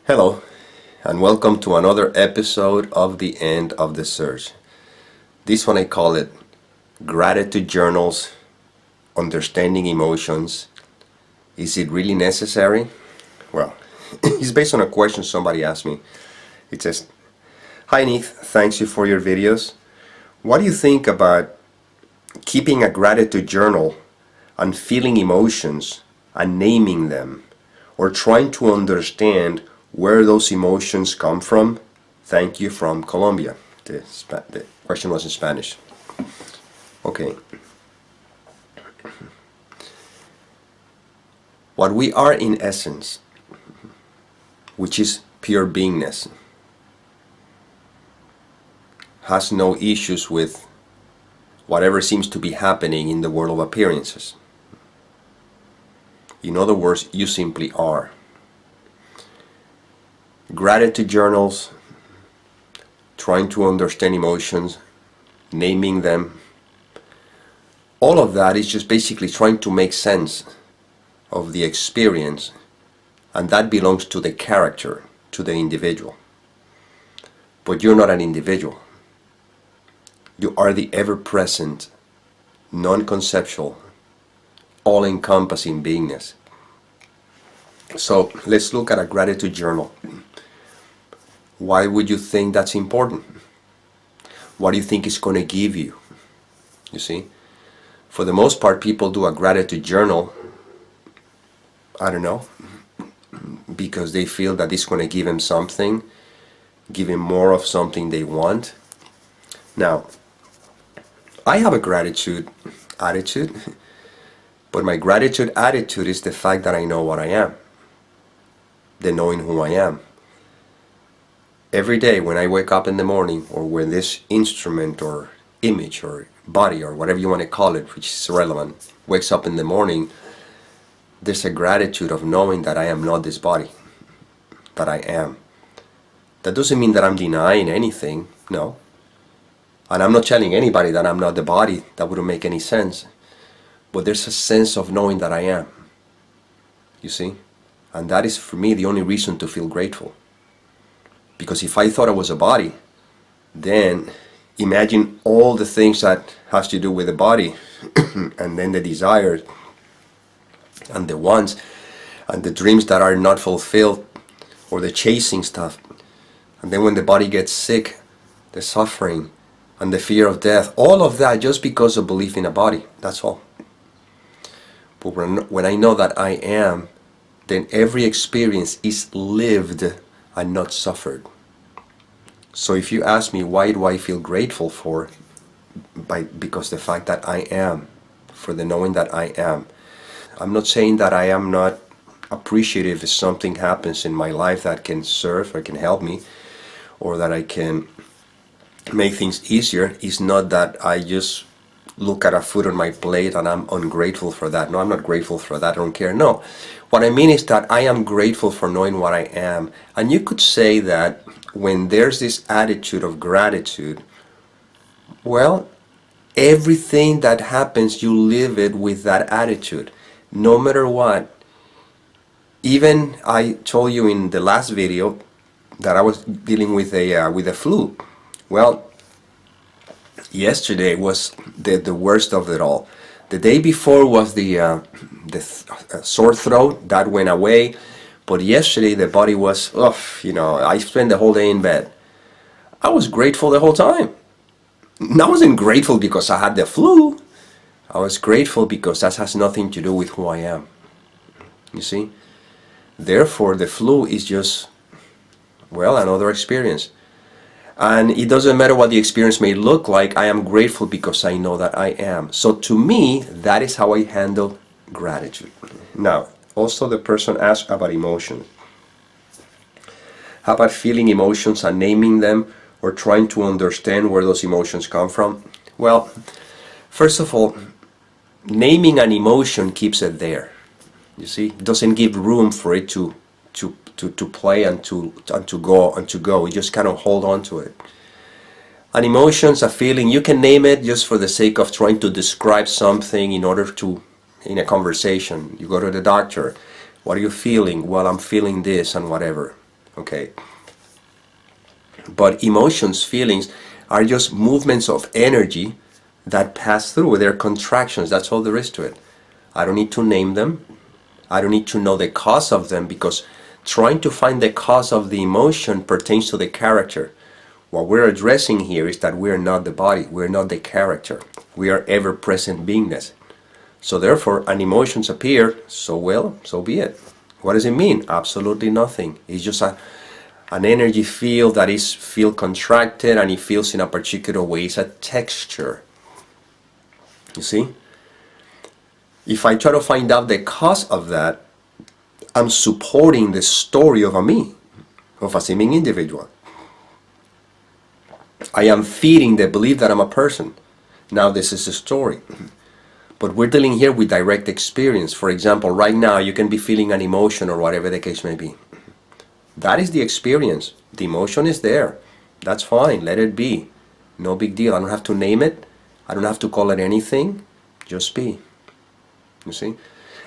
Hello, and welcome to another episode of The End of the Search. This one I call it Gratitude Journals, Understanding Emotions. Is it really necessary? Well, it's based on a question somebody asked me. It says, "Hi Nick, thanks you for your videos. What do you think about keeping a gratitude journal and feeling emotions and naming them, or trying to understand where those emotions come from? Thank you from Colombia." The question was in Spanish. Okay. What we are in essence, which is pure beingness, has no issues with whatever seems to be happening in the world of appearances. In other words, you simply are. Gratitude journals, trying to understand emotions, naming them, all of that is just basically trying to make sense of the experience, and that belongs to the character, to the individual. But you're not an individual. You are the ever-present, non-conceptual, all-encompassing beingness. So let's look at a gratitude journal. Why would you think that's important? What do you think it's going to give you? You see, for the most part, people do a gratitude journal, I don't know, because they feel that it's going to give them something, give them more of something they want. Now, I have a gratitude attitude, but my gratitude attitude is the fact that I know what I am, the knowing who I am. Every day when I wake up in the morning, or when this instrument or image or body or whatever you want to call it, which is irrelevant, wakes up in the morning, there's a gratitude of knowing that I am not this body, that I am. That doesn't mean that I'm denying anything, no. And I'm not telling anybody that I'm not the body. That wouldn't make any sense. But there's a sense of knowing that I am, you see? And that is for me the only reason to feel grateful. Because if I thought I was a body, then imagine all the things that has to do with the body, and then the desires, and the wants, and the dreams that are not fulfilled, or the chasing stuff. And then when the body gets sick, the suffering, and the fear of death, all of that just because of belief in a body, that's all. But when I know that I am, then every experience is lived and not suffered. So if you ask me, why do I feel grateful for? Because the fact that I am, for the knowing that I am. I'm not saying that I am not appreciative if something happens in my life that can serve or can help me, or that I can make things easier. It's not that I just look at a food on my plate and I'm ungrateful for that. No, I'm not grateful for that. I don't care. No. What I mean is that I am grateful for knowing what I am. And you could say that when there's this attitude of gratitude, well, everything that happens, you live it with that attitude, no matter what. Even I told you in the last video that I was dealing with a flu. Well, yesterday was the worst of it all. The day before was the sore throat that went away, but yesterday the body was, I spent the whole day in bed. I was grateful the whole time. I wasn't grateful because I had the flu. I was grateful because that has nothing to do with who I am. You see? Therefore, the flu is just, well, another experience. And it doesn't matter what the experience may look like, I am grateful because I know that I am. So to me, that is how I handle gratitude. Now, also the person asked about emotions. How about feeling emotions and naming them, or trying to understand where those emotions come from? Well, first of all, naming an emotion keeps it there. You see, it doesn't give room for it to play and to go. You just kind of hold on to it. An emotion's a feeling. You can name it just for the sake of trying to describe something in order to, in a conversation. You go to the doctor. What are you feeling? Well, I'm feeling this and whatever. Okay? But emotions, feelings, are just movements of energy that pass through. They're contractions. That's all there is to it. I don't need to name them. I don't need to know the cause of them, because trying to find the cause of the emotion pertains to the character. What we're addressing here is that we're not the body. We're not the character. We are ever-present beingness. So therefore, an emotions appear, so be it. What does it mean? Absolutely nothing. It's just an energy field that is feel contracted, and it feels in a particular way. It's a texture. You see? If I try to find out the cause of that, I'm supporting the story of a me, of a seeming individual. I am feeding the belief that I'm a person. Now this is the story. But we're dealing here with direct experience. For example, right now you can be feeling an emotion or whatever the case may be. That is the experience. The emotion is there. That's fine. Let it be. No big deal. I don't have to name it. I don't have to call it anything. Just be. You see?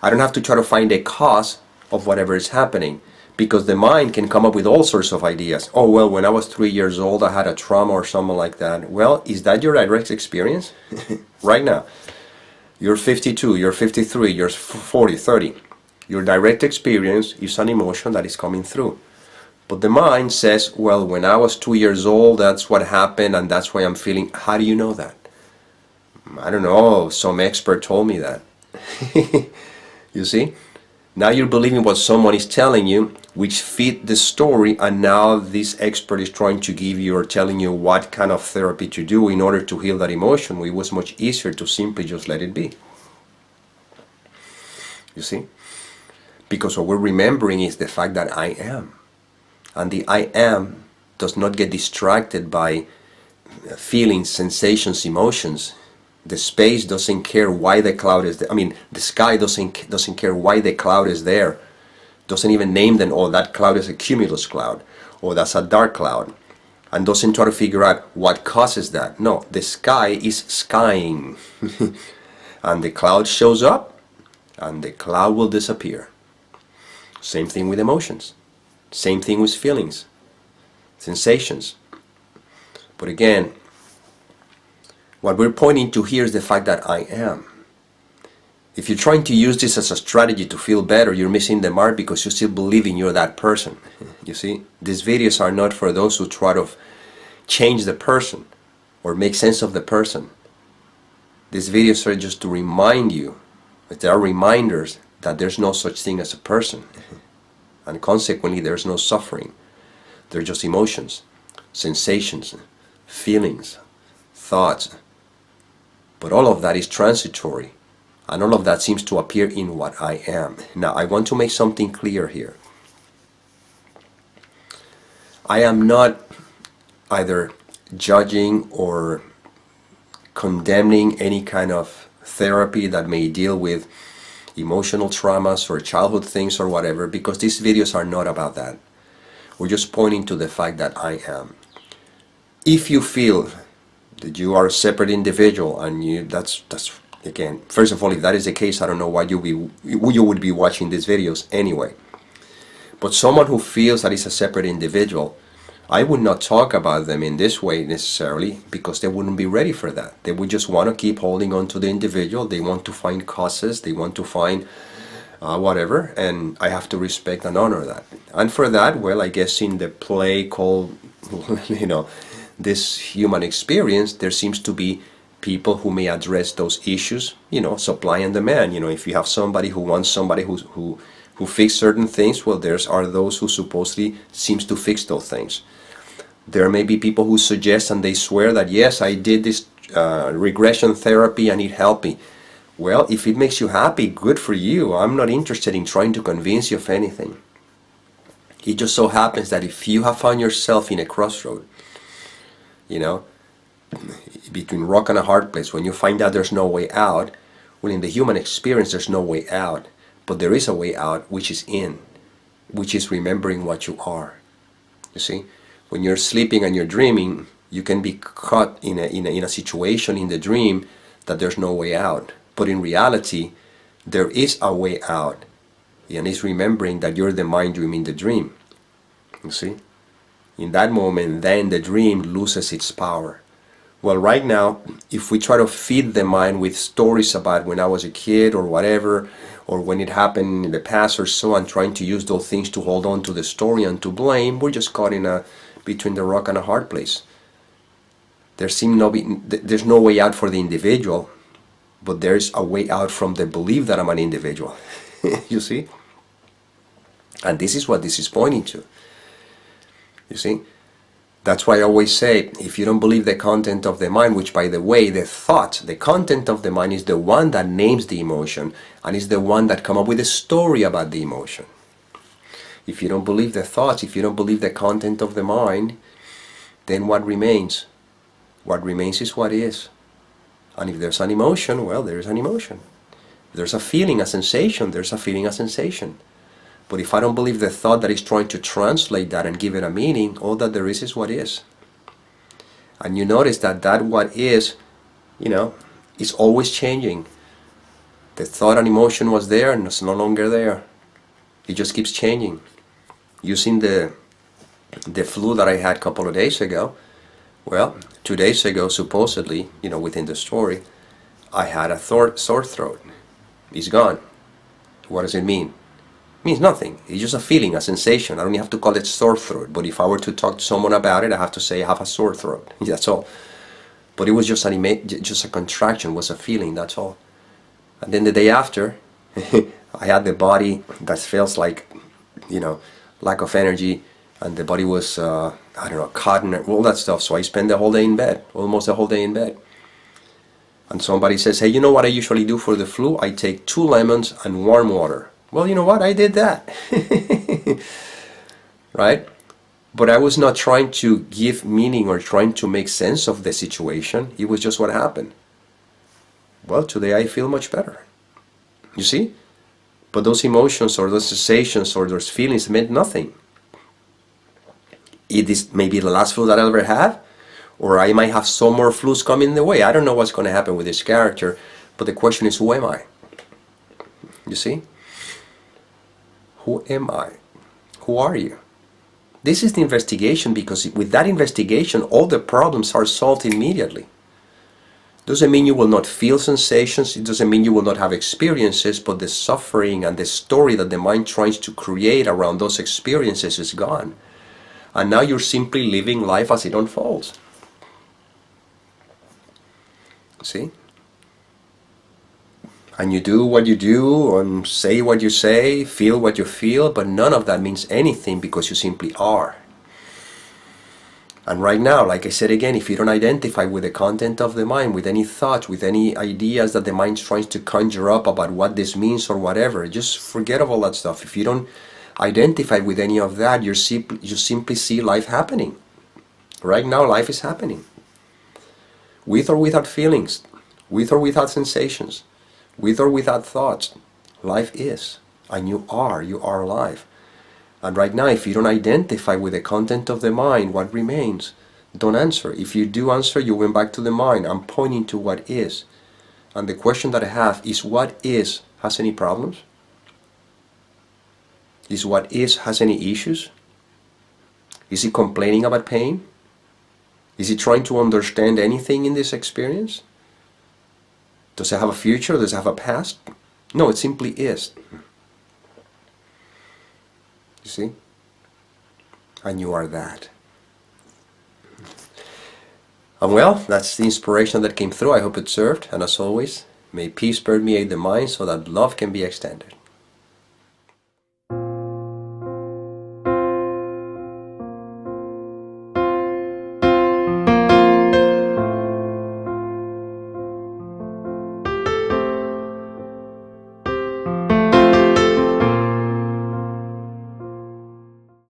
I don't have to try to find a cause of whatever is happening, because the mind can come up with all sorts of ideas. Oh, well, when I was 3 years old, I had a trauma or something like that. Well, is that your direct experience? Right now. You're 52, you're 53, you're 40, 30. Your direct experience is an emotion that is coming through. But the mind says, well, when I was 2 years old, that's what happened, and that's why I'm feeling. How do you know that? I don't know, some expert told me that. You see? Now you're believing what someone is telling you, which fit the story, and now this expert is trying to give you or telling you what kind of therapy to do in order to heal that emotion. It was much easier to simply just let it be. You see? Because what we're remembering is the fact that I am. And the I am does not get distracted by feelings, sensations, emotions. The space doesn't care why the cloud is there. I mean, the sky doesn't care why the cloud is there. Doesn't even name them, oh, that cloud is a cumulus cloud, or that's a dark cloud. And doesn't try to figure out what causes that. No, the sky is skying. And the cloud shows up, and the cloud will disappear. Same thing with emotions. Same thing with feelings, sensations. But again, what we're pointing to here is the fact that I am. If you're trying to use this as a strategy to feel better, you're missing the mark, because you're still believing you're that person. You see? These videos are not for those who try to change the person or make sense of the person. These videos are just to remind you, that there are reminders that there's no such thing as a person. And consequently, there's no suffering. They're just emotions, sensations, feelings, thoughts. But all of that is transitory, and all of that seems to appear in what I am. Now, I want to make something clear here. I am not either judging or condemning any kind of therapy that may deal with emotional traumas or childhood things or whatever, because these videos are not about that. We're just pointing to the fact that I am. If you feel that you are a separate individual, and that's again, first of all, if that is the case, I don't know why you would be watching these videos anyway. But someone who feels that is a separate individual, I would not talk about them in this way necessarily, because they wouldn't be ready for that. They would just want to keep holding on to the individual. They want to find causes. They want to find whatever, and I have to respect and honor that. And for that, well, I guess in the play called, this human experience, there seems to be people who may address those issues, supply and demand. If you have somebody who wants somebody who fix certain things, well, are those who supposedly seems to fix those things. There may be people who suggest and they swear that, yes, I did this regression therapy and it helped me. Well, if it makes you happy, good for you. I'm not interested in trying to convince you of anything. It just so happens that if you have found yourself in a crossroad, between rock and a hard place, when you find out there's no way out, well, in the human experience, there's no way out. But there is a way out, which is in, which is remembering what you are. You see? When you're sleeping and you're dreaming, you can be caught in a situation in the dream that there's no way out. But in reality, there is a way out. And it's remembering that you're the mind dreaming the dream. You see? In that moment, then the dream loses its power. Well, right now, if we try to feed the mind with stories about when I was a kid or whatever, or when it happened in the past or so, and trying to use those things to hold on to the story and to blame, we're just caught in between the rock and a hard place. There's no way out for the individual, but there's a way out from the belief that I'm an individual. You see? And this is what this is pointing to. You see? That's why I always say, if you don't believe the content of the mind, which by the way, the thought, the content of the mind is the one that names the emotion and is the one that comes up with a story about the emotion. If you don't believe the thoughts, if you don't believe the content of the mind, then what remains? What remains is what is. And if there's an emotion, well, there's an emotion. If there's a feeling, a sensation, there's a feeling, a sensation. But if I don't believe the thought that is trying to translate that and give it a meaning, all that there is what is. And you notice that what is, is always changing. The thought and emotion was there and it's no longer there. It just keeps changing. Using the flu that I had a couple of days ago, well, 2 days ago, supposedly, within the story, I had a sore throat. It's gone. What does it mean? It means nothing. It's just a feeling, a sensation. I don't even have to call it sore throat. But if I were to talk to someone about it, I have to say I have a sore throat. That's all. But it was just a contraction, was a feeling, that's all. And then the day after, I had the body that feels like, lack of energy, and the body was, cotton, all that stuff. So I spent the whole day in bed, almost the whole day in bed. And somebody says, hey, you know what I usually do for the flu? I take 2 lemons and warm water. Well, you know what? I did that. Right? But I was not trying to give meaning or trying to make sense of the situation. It was just what happened. Well, today I feel much better. You see? But those emotions or those sensations or those feelings meant nothing. It is maybe the last flu that I'll ever have, or I might have some more flus coming the way. I don't know what's going to happen with this character, but the question is, who am I? You see? Who am I? Who are you? This is the investigation, because with that investigation, all the problems are solved immediately. Doesn't mean you will not feel sensations, it doesn't mean you will not have experiences, but the suffering and the story that the mind tries to create around those experiences is gone. And now you're simply living life as it unfolds. See? And you do what you do, and say what you say, feel what you feel, but none of that means anything because you simply are. And right now, like I said again, if you don't identify with the content of the mind, with any thoughts, with any ideas that the mind tries to conjure up about what this means or whatever, just forget of all that stuff. If you don't identify with any of that, you simply see life happening. Right now, life is happening. With or without feelings, with or without sensations, with or without thoughts, life is. And you are alive. And right now, if you don't identify with the content of the mind, what remains? Don't answer. If you do answer, you went back to the mind. I'm pointing to what is. And the question that I have is, what is has any problems? Is what is has any issues? Is he complaining about pain? Is he trying to understand anything in this experience? Does it have a future? Does it have a past? No, it simply is. You see? And you are that. And well, that's the inspiration that came through. I hope it served. And as always, may peace permeate the mind so that love can be extended.